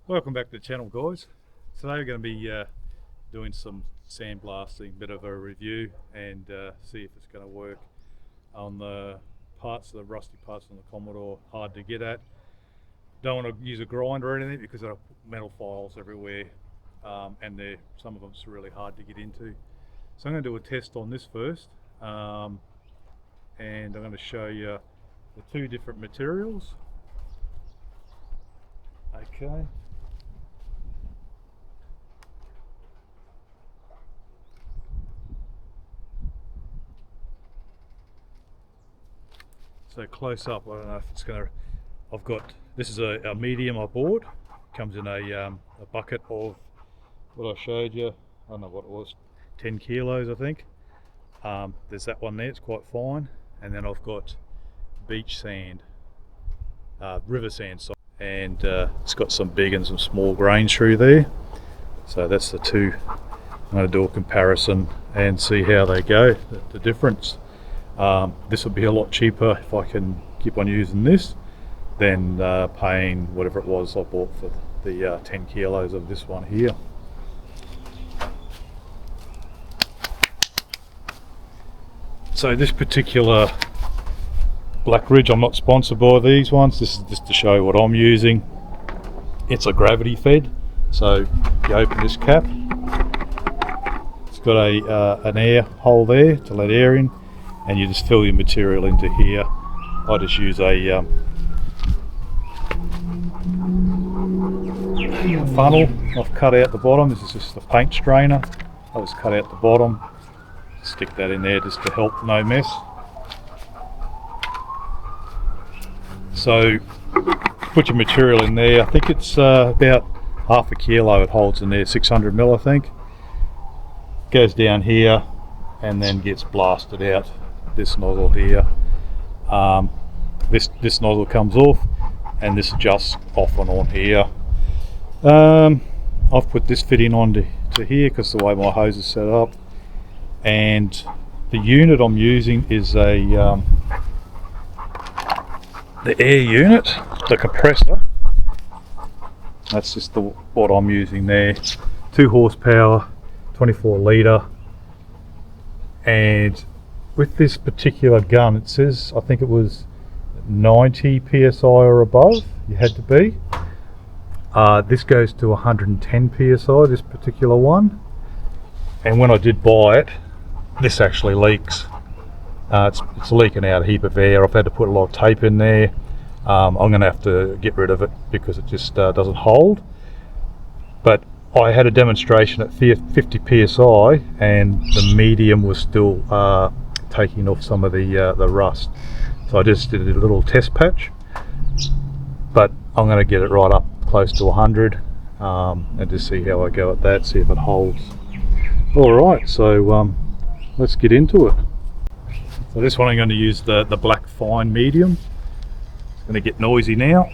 Welcome back to the channel, guys. Today we're going to be doing some sandblasting, bit of a review, and see if it's going to work on the rusty parts on the Commodore. Hard to get at. Don't want to use a grinder or anything because there are metal files everywhere, and some of them's really hard to get into. So I'm going to do a test on this first, and I'm going to show you the two different materials. Okay. So close up, I don't know if it's gonna. This is a medium I bought. Comes in a bucket of what I showed you. I don't know what it was, 10 kilos I think. There's that one there. It's quite fine. And then I've got beach sand, river sand, sorry. And it's got some big and some small grains through there. So that's the two. I'm going to do a comparison and see how they go. The difference. This will be a lot cheaper if I can keep on using this than paying whatever it was I bought for the 10 kilos of this one here. So this particular Black Ridge, I'm not sponsored by these ones, this is just to show what I'm using. It's a gravity fed, so you open this cap, it's got an air hole there to let air in, and you just fill your material into here. I just use a funnel I've cut out the bottom. This is just a paint strainer. I just cut out the bottom, stick that in there just to help no mess. So put your material in there. I think it's about half a kilo it holds in there, 600 mil I think. Goes down here and then gets blasted out this nozzle here. This nozzle comes off and this adjusts off and on here. I've put this fitting on to here because the way my hose is set up, and the unit I'm using is the air unit, the compressor. That's just what I'm using there. 2 horsepower, 24 litre, and with this particular gun it says, I think it was 90 psi or above you had to be. This goes to 110 psi, this particular one, and when I did buy it, this actually leaks. It's leaking out a heap of air. I've had to put a lot of tape in there. I'm going to have to get rid of it because it just doesn't hold. But I had a demonstration at 50 psi and the medium was still taking off some of the rust. So I just did a little test patch, but I'm going to get it right up close to 100 and just see how I go at that, see if it holds. Alright, so let's get into it. So this one I'm going to use the black fine medium. It's going to get noisy now.